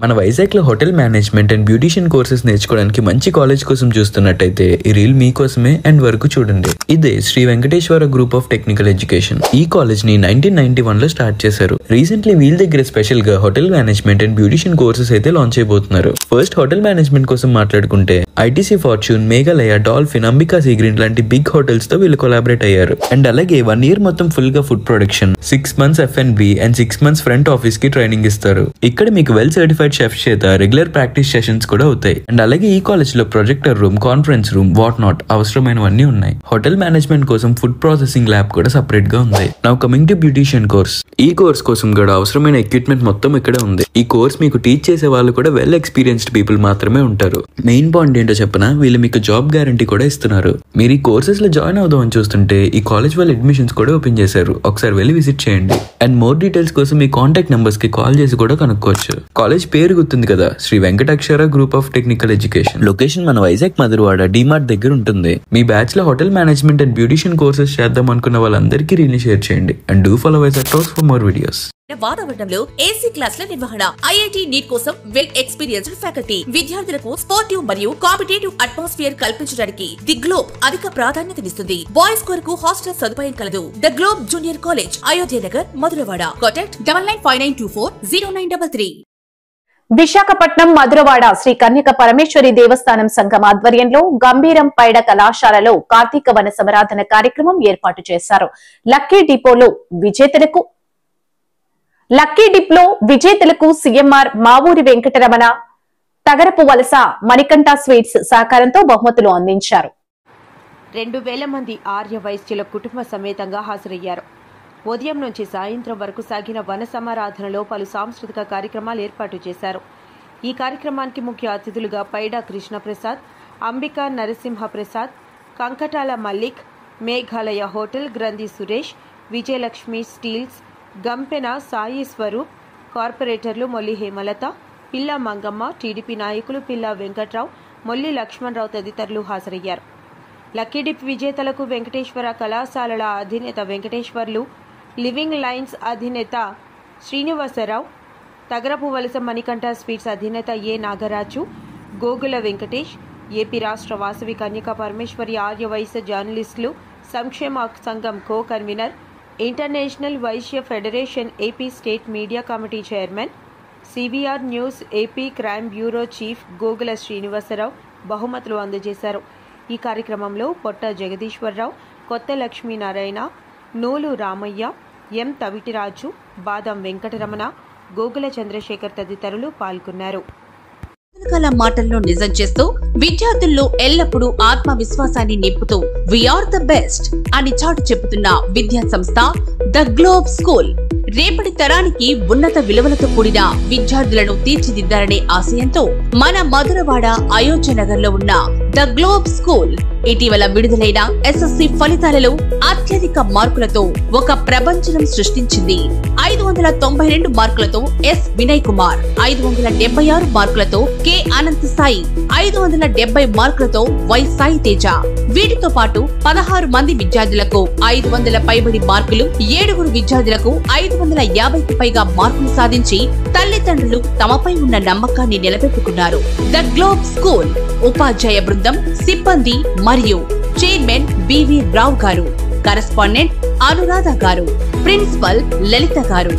మన వైజాగ్ లో hotel management and beautician courses నేర్చుకోవడానికి మంచి కాలేజ్ కోసం చూస్తున్నట్టయితే ఈ రీల్ మీకోసమే అండ్ వరకు చూడండి. ఇదే Sri Venkateswara group of technical education. ఈ కాలేజ్ ని 1991 లో స్టార్ట్ చేశారు. రీసెంట్లీ వీళ్ళ దగ్గర స్పెషల్ గా hotel management and beautician courses అయితే లాంచ్ అయిపోతున్నారు. ఫస్ట్ హోటల్ మేనేజ్మెంట్ కోసం మాట్లాడుకుంటే ITC Fortune, Meghalaya, Dolphin, Ambika Seagreen లాంటి బిగ్ హోటల్స్ తో వీళ్ళు కొలాబరేట్ అయ్యారు. అండ్ అలాగే 1 year మొత్తం ఫుల్ గా food production, 6 months F&B and 6 months front office కి ట్రైనింగ్ ఇస్తారు. ఇక్కడ మీకు వెల్ సర్టిఫైడ్ షెఫ్ చేత రెగ్యులర్ ప్రాక్టీస్ సెషన్స్ కూడా అవుతాయి. అండ్ అలాగే ఈ కాలేజ్ లో projector room, conference room, what not అవసరమైనవన్నీ ఉన్నాయి. హోటల్ మేనేజ్మెంట్ కోసం ఫుడ్ ప్రాసెసింగ్ ల్యాబ్ కూడా సెపరేట్ గా ఉంది. Now coming to beautician course. ఈ కోర్స్ కోసం కూడా అవసరమైన ఎక్విప్మెంట్ మొత్తం ఇక్కడే ఉంది. ఈ కోర్స్ మీకు టీచ్ చేసే వాళ్ళు కూడా వెల్ ఎక్స్పీరియన్స్డ్ పీపుల్ మాత్రమే ఉంటారు. మెయిన్ పాయింట్ ఏంటో చెప్పనా, వీళ్ళు మీకు జాబ్ గ్యారంటీ కూడా ఇస్తున్నారు. మీరు ఈ కోర్సెస్ లో జాయిన్ అవుదామని చూస్తుంటే ఈ కాలేజ్ వాళ్ళు అడ్మిషన్స్ కూడా ఓపెన్ చేశారు. ఒకసారి వెళ్ళి విజిట్ చేయండి. అండ్ మోర్ డీటెయిల్స్ కోసం మీ కాంటాక్ట్ నెంబర్స్ కి కాల్ చేసి కూడా కనుక్కోవచ్చు. కాలేజ్ పేరు గుర్తుంది కదా, Sri Venkateswara group of technical education. Location మన వైజాగ్ మధురవాడ డిమార్ట్ దగ్గర ఉంటుంది. మీ బ్యాచ్ లో hotel management and beautician courses చేద్దాం అనుకున్న వాళ్ళందరికీ రీల్ షేర్ చేయండి. And do follow Vizag talks for more videos. వాతావరణంలో ఏసీ క్లాసుల నిర్వహణ, ఐఐటి నీట్ కోసం వెల్ ఎక్స్పీరియన్స్డ్ ఫ్యాకల్టీ, విద్యార్థులకు స్పోర్టివ్ మరియు కాంపిటేటివ్ అట్మాస్ఫియర్ కల్పించడానికి ది గ్లోబ్ అధిక ప్రాధాన్యతనిస్తుంది. బాయ్స్ కొరకు హాస్టల్ సదుపాయం కలదు. The Globe junior college, Ayodhya Nagar, Madhurawada. Contact 9959240933. Visakhapatnam Madhurawada Sri Kanyaka Parameswari Devasthanam Sangham ఆధ్వర్యంలో గంభీరం పైడ కళాశాలలో కార్తీక వన సమరాధన కార్యక్రమం ఏర్పాటు చేశారు. లక్కీ డిప్ లో విజేతలకు సీఎంఆర్ మావూరి వెంకటరమణ, తగరపు వలస మణికంఠ స్వీట్స్ సహకారంతో బహుమతులు అందించారు. 2000 మంది ఆర్య వైశ్యుల కుటుంబ సమేతంగా హాజరయ్యారు. ఉదయం నుంచి సాయంత్రం వరకు సాగిన వన సమారాధనలో పలు సాంస్కృతిక కార్యక్రమాలు ఏర్పాటు చేశారు. ఈ కార్యక్రమానికి ముఖ్య అతిథులుగా పైడా కృష్ణప్రసాద్, అంబికా నరసింహప్రసాద్, కంకటాల మల్లిక్, మేఘాలయ హోటల్ గ్రంథి సురేష్, విజయలక్ష్మి స్టీల్స్, గంపెన సాయి స్వరూప్, కార్పొరేటర్లు మొల్లి హేమలత, పిల్ల మంగమ్మ, టీడీపీ నాయకులు పిల్ల వెంకట్రావు, మొల్లి లక్ష్మణరావు తదితరులు హాజరయ్యారు. లక్కీ డిప్ విజేతలకు వెంకటేశ్వర కళాశాలల అధినేత వెంకటేశ్వర్లు, లివింగ్ లైన్స్ అధినేత శ్రీనివాసరావు, తగరపు వలస మణికంఠ స్వీట్స్ అధినేత ఏ నాగరాజు, గోగుల వెంకటేష్, ఏపీ రాష్ట్ర వాసవి కన్యక పరమేశ్వరి ఆర్య వైశ్య జర్నలిస్టులు సంక్షేమ సంఘం co convener, international Vaishya federation AP state media committee chairman, CBR news AP crime bureau chief Gogula Srinivasarao బహుమతులు అందజేశారు. ఈ కార్యక్రమంలో పొట్ట జగదీశ్వరరావు, కొత్త లక్ష్మీనారాయణ, నూలు రామయ్య, ఎం తవిటిరాజు, బాదం వెంకటరమణ, గోగుల చంద్రశేఖర్ తదితరులు పాల్గొన్నారు. మాటల్లో నిజం చేస్తూ విద్యార్థుల్లో ఎల్లప్పుడూ ఆత్మవిశ్వాసాన్ని నింపుతూ వీఆర్ ద బెస్ట్ అని చాటు చెబుతున్న విద్యా సంస్థ ద గ్లోబ్ స్కూల్. రేపటి తరానికి ఉన్నత విలువలతో కూడిన విద్యార్థులను తీర్చిదిద్దారనే ఆశయంతో మన మధురవాడ అయోధ్య నగర్ లో ఉన్న ద గ్లోబ్ స్కూల్ ఇటీవల విడుదలైన ఎస్ఎస్సి ఫలితాలలో అత్యధిక మార్కులతో ఒక ప్రపంచం సృష్టించింది. 592 మార్కులతో ఎస్ వినయ్ కుమార్, 576 మార్కులతో కె అనంత్ సాయి, 570 మార్కులతో వై సాయి తేజ. వీటితో పాటు 16 మంది విద్యార్థులకు 500 పైబడి మార్కులు, 7 విద్యార్థులకు 550కి పైగా మార్కులు సాధించి తల్లిదండ్రులు తమపై ఉన్న నమ్మకాన్ని నిలబెట్టుకున్నారు. ద గ్లోబ్ స్కూల్ ఉపాధ్యాయ బృందం, సిబ్బంది మరియు చైర్మన్ బివి రావు గారు, కరెస్పాండెంట్ అనురాధ గారు, ప్రిన్సిపల్ లలిత గారు.